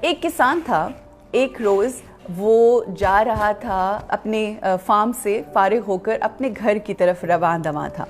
ایک کسان تھا، ایک روز وہ جا رہا تھا اپنے فارم سے فارغ ہو کر اپنے گھر کی طرف رواں دواں تھا،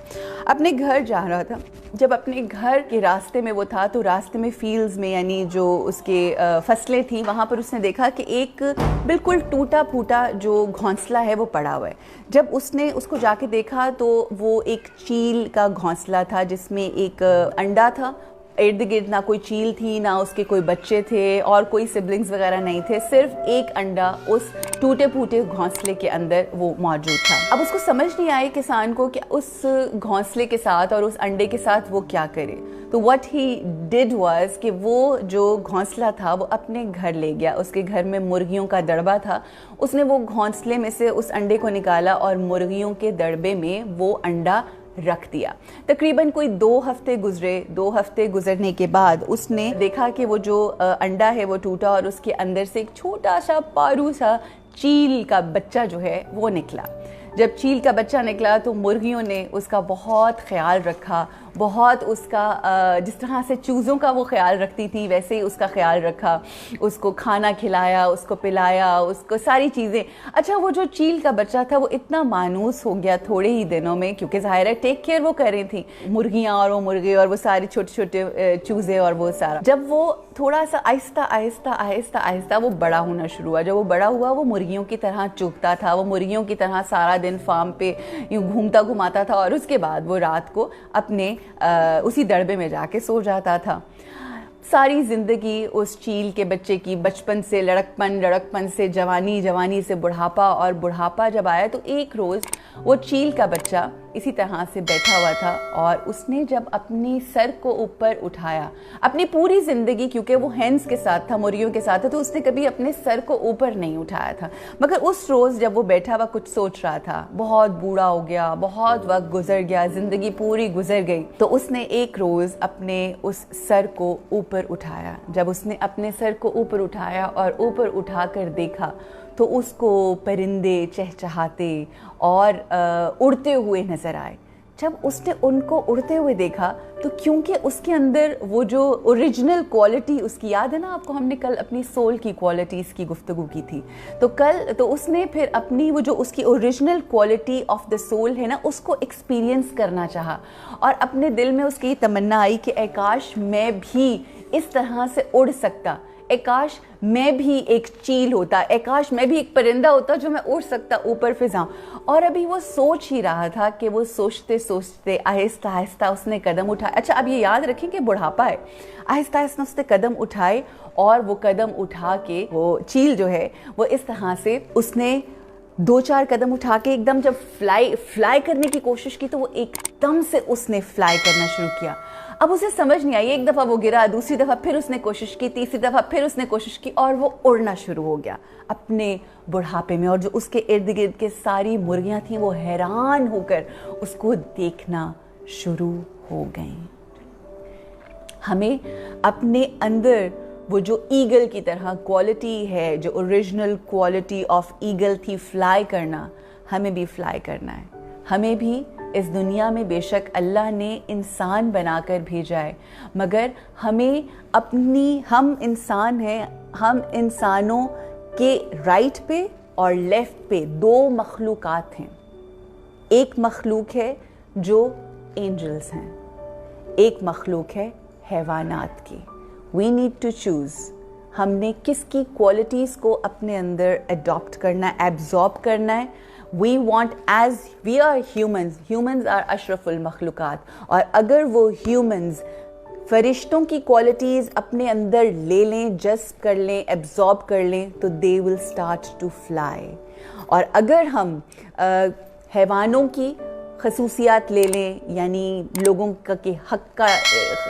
اپنے گھر جا رہا تھا۔ جب اپنے گھر کے راستے میں وہ تھا تو راستے میں فیلڈز میں یعنی جو اس کے فصلیں تھیں وہاں پر اس نے دیکھا کہ ایک بالکل ٹوٹا پھوٹا جو گھونسلہ ہے وہ پڑا ہوا ہے۔ جب اس نے اس کو جا کے دیکھا تو وہ ایک چیل کا گھونسلہ تھا جس میں ایک انڈا تھا، ارد گرد نہ کوئی چیل تھی، نہ اس کے کوئی بچے تھے اور کوئی سبلنگز وغیرہ نہیں تھے، صرف ایک انڈا اس ٹوٹے پھوٹے گھونسلے کے اندر وہ موجود تھا۔ اب اس کو سمجھ نہیں آئی کسان کو کہ اس گھونسلے کے ساتھ اور اس انڈے کے ساتھ وہ کیا کرے، تو what he did was کہ وہ جو گھونسلہ تھا وہ اپنے گھر لے گیا۔ اس کے گھر میں مرغیوں کا دڑبہ تھا، اس نے وہ گھونسلے میں سے اس انڈے کو نکالا اور مرغیوں کے دڑبے میں وہ انڈا رکھ دیا۔ تقریباً کوئی 2 ہفتے گزرے، 2 ہفتے گزرنے کے بعد اس نے دیکھا کہ وہ جو انڈا ہے وہ ٹوٹا اور اس کے اندر سے ایک چھوٹا سا پارو سا چیل کا بچہ جو ہے وہ نکلا۔ جب چیل کا بچہ نکلا تو مرغیوں نے اس کا بہت خیال رکھا، بہت اس کا جس طرح سے چوزوں کا وہ خیال رکھتی تھی ویسے ہی اس کا خیال رکھا، اس کو کھانا کھلایا، اس کو پلایا، اس کو ساری چیزیں۔ اچھا وہ جو چیل کا بچہ تھا وہ اتنا مانوس ہو گیا تھوڑے ہی دنوں میں، کیونکہ ظاہر ہے ٹیک کیئر وہ کر رہی تھیں مرغیاں اور وہ مرغے اور وہ سارے چھوٹے چھوٹے چوزے اور وہ سارا۔ جب وہ تھوڑا سا آہستہ آہستہ آہستہ آہستہ وہ بڑا ہونا شروع ہوا، جب وہ بڑا ہوا وہ مرغیوں کی طرح چگتا تھا، وہ مرغیوں کی طرح سارا دن فارم پہ یوں گھومتا گھماتا تھا اور اس کے بعد وہ رات کو اپنے اسی دڑبے میں جا کے سو جاتا تھا۔ ساری زندگی اس چیل کے بچے کی بچپن سے لڑکپن سے جوانی، جوانی سے بڑھاپا، اور بڑھاپا جب آیا تو ایک روز وہ چیل کا بچہ اسی طرح سے بیٹھا ہوا تھا اور اس نے جب اپنی سر کو اوپر اٹھایا، اپنی پوری زندگی کیونکہ وہ ہینس کے ساتھ تھا، مرغیوں کے ساتھ تھا، تو اس نے کبھی اپنے سر کو اوپر نہیں اٹھایا تھا، مگر اس روز جب وہ بیٹھا ہوا کچھ سوچ رہا تھا، بہت بوڑھا ہو گیا، بہت وقت گزر گیا، زندگی پوری گزر گئی، تو اس نے ایک روز اپنے اس سر کو اوپر اٹھایا۔ جب اس نے اپنے سر کو اوپر اٹھایا اور اوپر اٹھا کر دیکھا تو اس کو پرندے چہچہاتے اور اڑتے ہوئے نظر آئے۔ جب اس نے ان کو اڑتے ہوئے دیکھا تو کیونکہ اس کے اندر وہ جو اوریجنل کوالٹی اس کی، یاد ہے نا آپ کو ہم نے کل اپنی سول کی کوالٹیز کی گفتگو کی تھی، تو اس نے پھر اپنی وہ جو اس کی original quality of the civil ہے نا اس کو ایکسپیرینس کرنا چاہا، اور اپنے دل میں اس کی یہ تمنا آئی کہ اے کاش میں بھی اس طرح سے اڑ سکتا، اے کاش میں بھی ایک چیل ہوتا، اے کاش میں بھی ایک پرندہ ہوتا جو میں اڑ سکتا اوپر فضاؤں۔ اور ابھی وہ سوچ ہی رہا تھا کہ وہ سوچتے سوچتے آہستہ آہستہ اس نے قدم اٹھایا۔ اچھا اب یہ یاد رکھیں کہ بڑھاپا ہے، آہستہ آہستہ اس نے قدم اٹھائے اور وہ قدم اٹھا کے وہ چیل جو ہے وہ اس طرح سے اس نے 2-4 قدم اٹھا کے ایک دم جب فلائی کرنے کی کوشش کی تو وہ ایک دم سے اس نے فلائی کرنا شروع کیا۔ اب اسے سمجھ نہیں آئی، ایک دفعہ وہ گرا، دوسری دفعہ پھر اس نے کوشش کی، تیسری دفعہ پھر اس نے کوشش کی اور وہ اڑنا شروع ہو گیا اپنے بڑھاپے میں، اور جو اس کے ارد گرد کے ساری مرغیاں تھیں وہ حیران ہو کر اس کو دیکھنا شروع ہو گئیں۔ ہمیں اپنے اندر وہ جو ایگل کی طرح کوالٹی ہے، جو اوریجنل کوالٹی آف ایگل تھی فلائی کرنا، ہمیں بھی فلائی کرنا ہے۔ ہمیں بھی اس دنیا میں بے شک اللہ نے انسان بنا کر بھیجا ہے، مگر ہمیں ہم انسان ہیں، ہم انسانوں کے رائٹ پہ اور لیفٹ پہ 2 مخلوقات ہیں۔ ایک مخلوق ہے جو اینجلز ہیں، ایک مخلوق ہے حیوانات کی۔ We need to choose ہم نے کس کی کوالٹیز کو اپنے اندر اڈاپٹ کرنا ہے، ایبزارب کرنا ہے۔ We want as we are humans are اشرف المخلوقات، اور اگر وہ ہیومنز فرشتوں کی کوالٹیز اپنے اندر لے لیں، جذب کر لیں، ایبزارب کر لیں تو they will start to fly۔ اور اگر ہم حیوانوں کی خصوصیات لے لیں، یعنی لوگوں کا کہ حق کا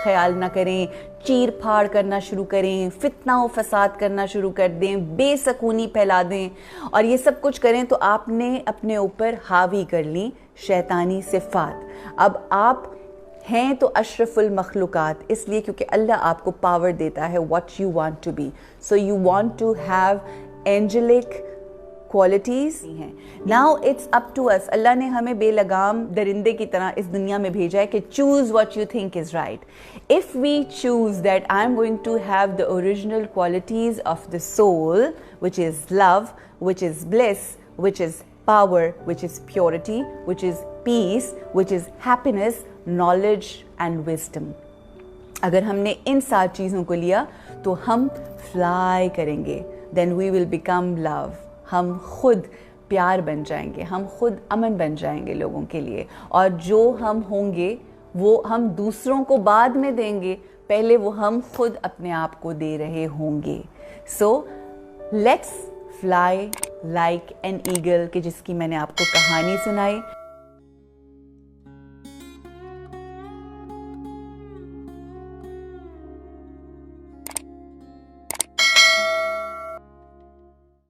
خیال نہ کریں، چیر پھاڑ کرنا شروع کریں، فتنہ و فساد کرنا شروع کر دیں، بے سکونی پھیلا دیں اور یہ سب کچھ کریں تو آپ نے اپنے اوپر حاوی کر لی شیطانی صفات۔ اب آپ ہیں تو اشرف المخلوقات اس لیے کیونکہ اللہ آپ کو پاور دیتا ہے what you want to be, so you want to have angelic qualities ہیں. ناؤ اٹس اپ ٹو اس. اللہ نے ہمیں بے لگام درندے کی طرح اس دنیا میں بھیجا ہے کہ choose what you think is right. If we choose that I am going to have the original qualities of the soul which is love, which is bliss, which is power, which is purity, which is peace, which is happiness, knowledge and wisdom. اگر ہم نے ان 7 چیزوں کو لیا تو ہم fly کریں گے. then we will become love. ہم خود پیار بن جائیں گے, ہم خود امن بن جائیں گے لوگوں کے لیے, اور جو ہم ہوں گے وہ ہم دوسروں کو بعد میں دیں گے, پہلے وہ ہم خود اپنے آپ کو دے رہے ہوں گے. So let's fly like an eagle, کہ جس کی میں نے آپ کو کہانی سنائی.